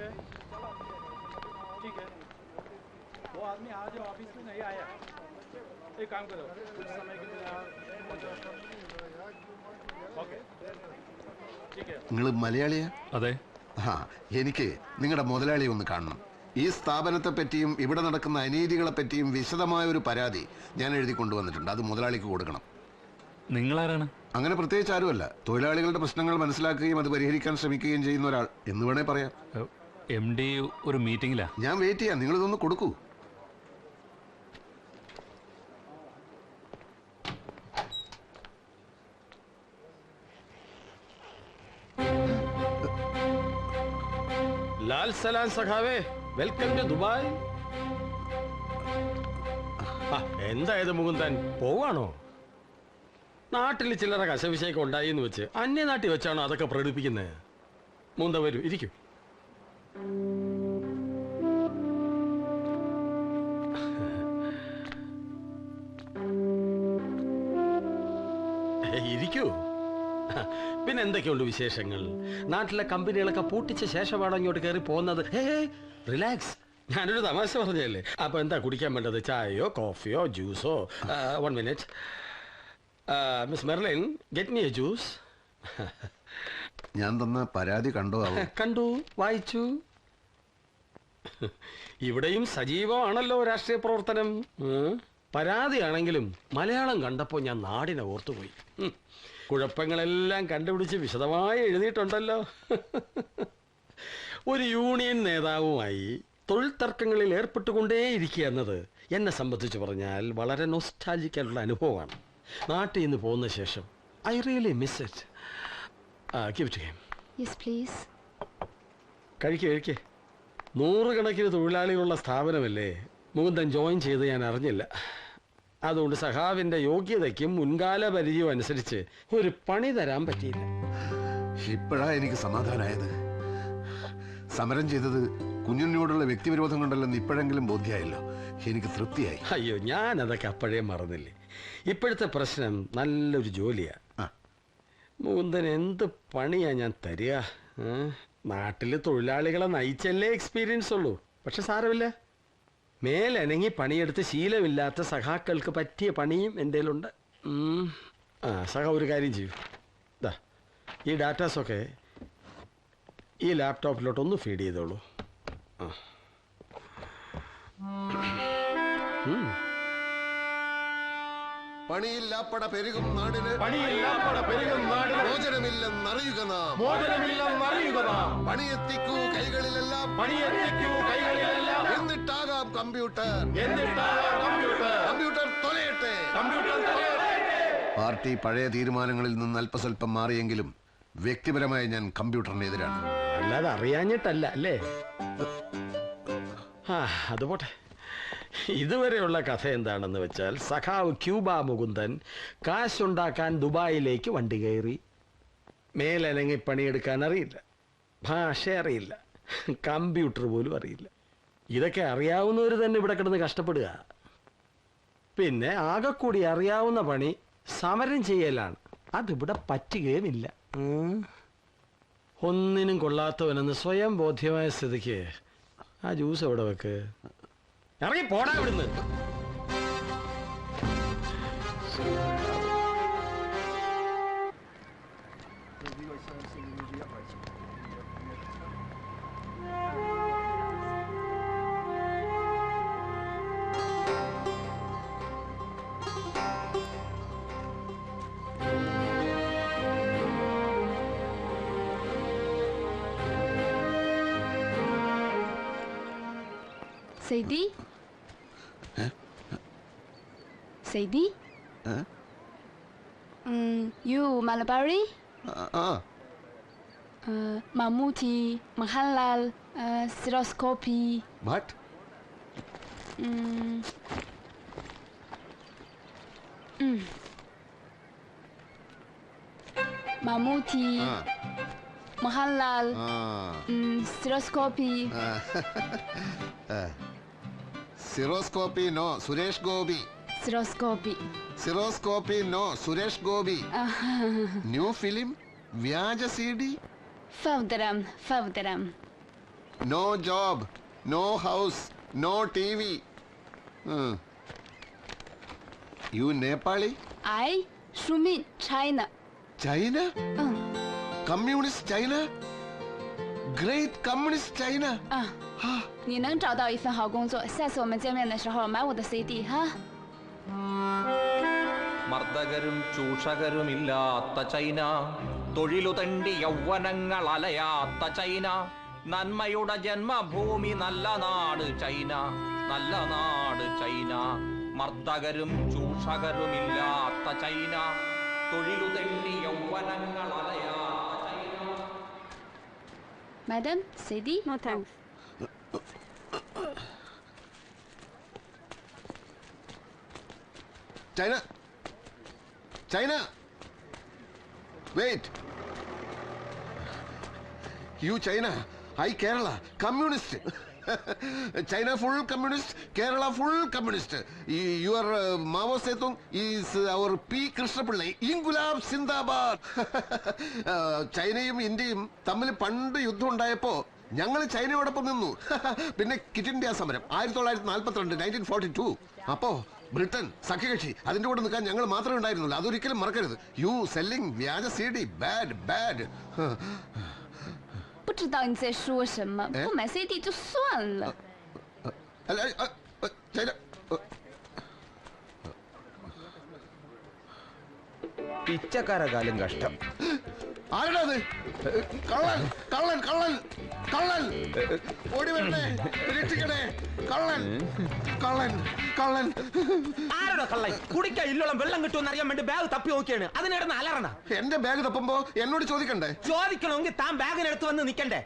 है, ठीक है। वो आदमी आज ऑफिस में नहीं आया। एक काम करो, कुछ समय के लिए ओके, ठीक है। നിങ്ങൾ മലയാളിയാ? അതെ. ആ, എനിക്ക് നിങ്ങളുടെ മുതലാളി ഒന്ന് കാണണം. ഈ സ്ഥാപനത്തെ പറ്റിയും ഇവിടെ നടക്കുന്ന അനീതികളെ പറ്റിയും വിശദമായ ഒരു പരാതി ഞാൻ എഴുതി കൊണ്ടുവന്നിട്ടുണ്ട്. അത് മുതലാളിക്ക് കൊടുക്കണം. നിങ്ങളാരാണ്? അങ്ങനെ പ്രത്യേകിച്ച് ആരുമല്ല. തൊഴിലാളികളുടെ പ്രശ്നങ്ങൾ മനസ്സിലാക്കുകയും അത് പരിഹരിക്കാൻ ശ്രമിക്കുകയും ചെയ്യുന്ന ഒരാൾ എന്ന് വേണേ പറയാം. MD ഒരു മീറ്റിംഗിലാ. ഞാൻ വെയിറ്റ് ചെയ്യാം. നിങ്ങളിതൊന്ന് കൊടുക്കൂ. ലാൽ സലാം സഖാവേ, വെൽക്കം ടു ദുബായ്. എന്തായത് മുകുന്ദൻ, പോവാണോ? നാട്ടിൽ ചില്ലറ കശവിശയൊക്കെ ഉണ്ടായി എന്ന് വെച്ച് അന്യനാട്ടിൽ വെച്ചാണോ അതൊക്കെ പ്രകടിപ്പിക്കുന്നത്? മുകുന്ദ വരൂ, ഇരിക്കൂ. ഇരിക്കൂ. പിന്നെ എന്തൊക്കെയുണ്ട് വിശേഷങ്ങൾ? നാട്ടിലെ കമ്പനികളൊക്കെ പൂട്ടിച്ച ശേഷമാണ് ഇങ്ങോട്ട് കയറി പോകുന്നത്. റിലാക്സ്, ഞാനൊരു തമാശ പറഞ്ഞല്ലേ. അപ്പൊ എന്താ കുടിക്കാൻ വേണ്ടത്? ചായയോ കോഫിയോ ജ്യൂസോ? 1 minute. Miss Merlin, get me A juice. ഞാൻ തന്ന പരാതി കണ്ടോ? കണ്ടു, വായിച്ചു. ഇവിടെയും സജീവമാണല്ലോ രാഷ്ട്രീയ പ്രവർത്തനം. പരാതിയാണെങ്കിലും മലയാളം കണ്ടപ്പോൾ ഞാൻ നാടിനെ ഓർത്തുപോയി. കുഴപ്പങ്ങളെല്ലാം കണ്ടുപിടിച്ച് വിശദമായി എഴുതിയിട്ടുണ്ടല്ലോ. ഒരു യൂണിയൻ നേതാവുമായി തൊഴിൽ തർക്കങ്ങളിൽ ഏർപ്പെട്ടുകൊണ്ടേയിരിക്കുക എന്നത് എന്നെ സംബന്ധിച്ച് പറഞ്ഞാൽ വളരെ നൊസ്റ്റാൾജിക്കാനുള്ള അനുഭവമാണ്. നാട്ടിൽ നിന്ന് പോകുന്ന ശേഷം I really miss it. Give to him. Yes please. കഴിക്കേ. 100 കണക്കിന് തൊഴിലാളികളുള്ള സ്ഥാപനമല്ലേ. മുകുന്ദൻ ജോയിൻ ചെയ്ത് ഞാൻ അറിഞ്ഞില്ല. അതുകൊണ്ട് സഖാവിന്റെ യോഗ്യതയ്ക്കും മുൻകാല പരിചയവും അനുസരിച്ച് ഒരു പണി തരാൻ പറ്റിയില്ല. ഇപ്പോഴാ എനിക്ക് സമാധാനമായത്. സമരം ചെയ്തത് കുഞ്ഞുണ്ണിയോടുള്ള വ്യക്തിവിരോധം കൊണ്ടല്ലെന്ന് ഇപ്പോഴെങ്കിലും ബോധ്യമായല്ലോ. എനിക്ക് തൃപ്തിയായി. അയ്യോ, ഞാൻ അതൊക്കെ അപ്പോഴേ മറന്നില്ലേ. ഇപ്പോഴത്തെ പ്രശ്നം നല്ലൊരു ജോലിയാ. മുകുന്ദൻ എന്ത് പണിയാ ഞാൻ തരിക? നാട്ടില് തൊഴിലാളികളെ നയിച്ചല്ലേ എക്സ്പീരിയൻസ് ഉള്ളൂ. പക്ഷെ സാരമില്ല, മേലനങ്ങി പണിയെടുത്ത് ശീലമില്ലാത്ത സഖാക്കൾക്ക് പറ്റിയ പണിയും എൻ്റെ കയ്യിലുണ്ട്. സഖ ഒരു കാര്യം ചെയ്യൂ. ഇതാ ഈ ഡാറ്റാസൊക്കെ ഈ ലാപ്ടോപ്പിലോട്ടൊന്ന് ഫീഡ് ചെയ്തോളൂ. പണിയില്ലാപ്പട പെരുകും നാടിന്, മോചനമില്ലെന്നറിയുക നാം. പണിയെത്തിക്കൂ കൈകളിലെല്ലാം, എന്നിട്ടാകാം കമ്പ്യൂട്ടർ. കമ്പ്യൂട്ടർ തൊലയട്ടെ. പാർട്ടി പഴയ തീരുമാനങ്ങളിൽ നിന്ന് അല്പസ്വല്പം മാറിയെങ്കിലും വ്യക്തിപരമായി ഞാൻ കമ്പ്യൂട്ടറിനെതിരാണ്. അല്ലാതെ അറിയാഞ്ഞിട്ടല്ല അല്ലേ? അതുപോട്ടെ. ഇതുവരെയുള്ള കഥ എന്താണെന്ന് വെച്ചാൽ, സഖാവ് ക്യൂബ മുകുന്ദൻ കാശുണ്ടാക്കാൻ ദുബായിലേക്ക് വണ്ടി കയറി. മേലനങ്ങി പണിയെടുക്കാൻ അറിയില്ല, ഭാഷ അറിയില്ല, കമ്പ്യൂട്ടർ പോലും അറിയില്ല. ഇതൊക്കെ അറിയാവുന്നവർ തന്നെ ഇവിടെ കിടന്ന് കഷ്ടപ്പെടുക. പിന്നെ ആകെക്കൂടി അറിയാവുന്ന പണി സമരം ചെയ്യലാണ്. അതിവിടെ പറ്റുകയുമില്ല. ഒന്നിനും കൊള്ളാത്തവനെന്ന് സ്വയം ബോധ്യമായ സ്ഥിതിക്ക് ആ ജ്യൂസ് എവിടെ വെക്ക്. ഇറങ്ങി പോടാ ഇവിടുന്ന്. Seydi? Seydi? You Malabari? Mammootty, Mahalal, Stereoscopy. What? Mammootty, Mahalal, Stereoscopy. Stereoscopy no Suresh Gopi. Stereoscopy. Stereoscopy no Suresh Gopi. New film വ്യാജ CD. Favdaram. No job, no house, no TV. You Nepali? I Shumin China. China? Communist China? Great communist China CD 哈。 മർദ്ദകരും ചൂഷകരുമില്ലാത്ത China, തൊഴിലു തണ്ടി യൗവനങ്ങൾ അലയാത്ത China, നന്മയുടെ ജന്മഭൂമി നല്ല നാട് ചൈന, നല്ല നാട് ചൈന. മർദ്ദകരും ചൂഷകരുമില്ലാത്ത ചൈന, തൊഴിലു തണ്ടി യൗവനങ്ങൾ അലയാത്ത China. Madam, CD? No thanks. China, China, wait. You China, I Kerala, communist. China full communist, Kerala full communist. Your Mao Zedong is our P Krishnapillai. ഇൻകുലാബ് സിന്ദാബാദ്. ചൈനയും ഇന്ത്യയും തമ്മിൽ പണ്ട് യുദ്ധം ഉണ്ടായപ്പോ ഞങ്ങൾ ചൈനയോടൊപ്പം നിന്നു. പിന്നെ ക്വിറ്റ് ഇന്ത്യ സമരം 1942, 1942. അപ്പോ ബ്രിട്ടൻ സഖ്യകക്ഷി, അതിന്റെ കൂടെ നിൽക്കാൻ ഞങ്ങൾ മാത്രമേ ഉണ്ടായിരുന്നുള്ളൂ. അതൊരിക്കലും മറക്കരുത്. യു സെല്ലിംഗ് വ്യാജ CD, ബാഡ് ബാഡ്. 不知道你在说什么，不买 CD 就算了。അല്ല, ചൈന. പിച്ചക്കാരകാലം കഷ്ടം. ആരാടാ അത്? കള്ളൻ, കള്ളൻ, കള്ളൻ, കള്ളൻ. ഓടി വരണേ, രക്ഷിക്കണേ. കള്ളൻ, കള്ളൻ, കള്ളൻ. ആരോടാ കള്ളൻ? കുടിക്കാൻ ഇല്ലോളം വെള്ളം കിട്ടുമെന്ന് അറിയാൻ വേണ്ടി ബാഗ് തപ്പി നോക്കിയാണ്. അതിനിടന്ന് അലറണ. എന്റെ ബാഗ് തപ്പുമ്പോ എന്നോട് ചോദിക്കണ്ടേ? ചോദിക്കണമെങ്കിൽ താൻ ബാഗിനെടുത്ത് വന്ന് നിൽക്കണ്ടേ?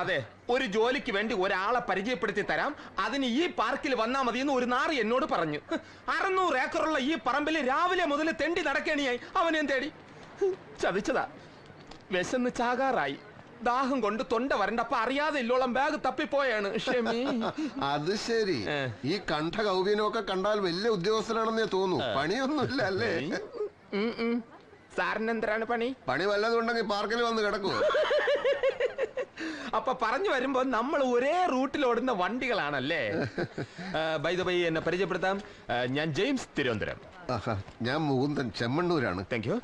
അതെ, ഒരു ജോലിക്ക് വേണ്ടി ഒരാളെ പരിചയപ്പെടുത്തി തരാം, അതിന് ഈ പാർക്കിൽ വന്നാ മതിയെന്ന് ഒരു നാറി എന്നോട് പറഞ്ഞു. 600 ഏക്കറുള്ള ഈ പറമ്പിൽ രാവിലെ മുതൽ തെണ്ടി നടക്കണിയായി. അവനെയും തേടി ചതിച്ചതാ. വിശന്ന് ചാകാറായി, ദാഹം കൊണ്ട് തൊണ്ട വരണ്ടപ്പ അറിയാതെ ഇല്ലോളം ബാഗ് തപ്പിപ്പോയാണ്. ക്ഷമി. അത് ശരി. ഈ കണ്ഠ കൗപീനമൊക്കെ കണ്ടാൽ വലിയ ഉദ്യോഗസ്ഥനാണെന്നേ തോന്നുന്നു. പണിയൊന്നുമില്ല അല്ലേ? സാറിന് എന്തിനാണ് പണി? പണി വല്ലതുണ്ടെങ്കിൽ പാർക്കിൽ വന്ന് കിടക്കുവോ? അപ്പൊ പറഞ്ഞു വരുമ്പോ നമ്മൾ ഒരേ റൂട്ടിൽ ഓടുന്ന വണ്ടികളാണല്ലേ? ബൈ ദ ബൈ, എന്നെ പരിചയപ്പെടുത്താം. ഞാൻ ജെയിംസ്, തിരുവനന്തപുരം. ഞാൻ മുകുന്ദൻ, ചെമ്മണ്ണൂരാണ്. Thank you.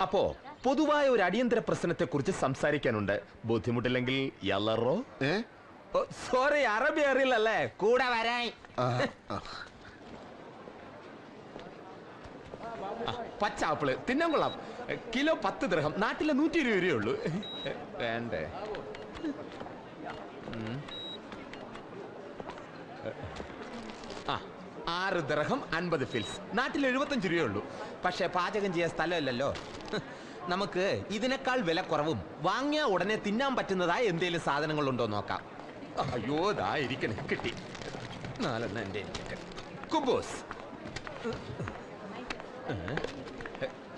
അപ്പോ പൊതുവായ ഒരു അടിയന്തര പ്രശ്നത്തെ കുറിച്ച് സംസാരിക്കാനുണ്ട്. ബുദ്ധിമുട്ടില്ലെങ്കിൽ യലറോ? സോറി, അറബി അറിയില്ലല്ലേ? കൂടെ വരാൻ. പച്ചാപ്പിള് തിന്നാൻ കൊള്ളാം. കിലോ 10 ദിർഹം. നാട്ടിലെ 120 രൂപയേ ഉള്ളൂ. വേണ്ടേ? 6 ദിർഹം 50 ഫിൽസ്. നാട്ടിൽ 75 രൂപയേ ഉള്ളൂ. പക്ഷെ പാചകം ചെയ്യാൻ സ്ഥലമില്ലല്ലോ. നമുക്ക് ഇതിനേക്കാൾ വില കുറവും വാങ്ങിയ ഉടനെ തിന്നാൻ പറ്റുന്നതായ എന്തെങ്കിലും സാധനങ്ങളുണ്ടോ നോക്കാം. അയ്യോ, ദാ ഇരിക്കണേ, കിട്ടി. 4 എന്റെ കുബൂസ്.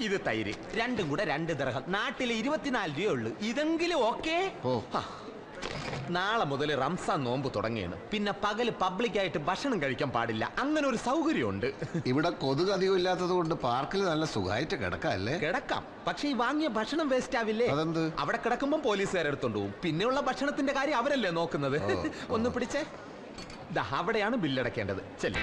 ഇത് തൈര്, രണ്ടും കൂടെ 2 ദിർഹം. നാട്ടിൽ 24 രൂപയേ ഉള്ളൂ. ഇതെങ്കിലും ഓക്കേ. നാളെ മുതൽ റംസാൻ നോമ്പ് തുടങ്ങിയാണ്. പിന്നെ പകല് പബ്ലിക്കായിട്ട് ഭക്ഷണം കഴിക്കാൻ പാടില്ല. അങ്ങനെ ഒരു സൗകര്യമുണ്ട്. ഇവിടെ കൊതുക് അധികം ഇല്ലാത്തത് കൊണ്ട് പാർക്കിൽ നല്ല സുഖമായിട്ട് കിടക്കാം അല്ലേ? കിടക്കാം, പക്ഷെ ഈ വാങ്ങിയ ഭക്ഷണം വേസ്റ്റ് ആവില്ലേ? അതെന്ത്? അവിടെ കിടക്കുമ്പോ പോലീസുകാരെടുത്തോണ്ട് പോകും. പിന്നെയുള്ള ഭക്ഷണത്തിന്റെ കാര്യം അവരല്ലേ നോക്കുന്നത്. ഒന്ന് പിടിച്ചേ. അവിടെയാണ് ബില്ലടക്കേണ്ടത്. ചെല്ലു.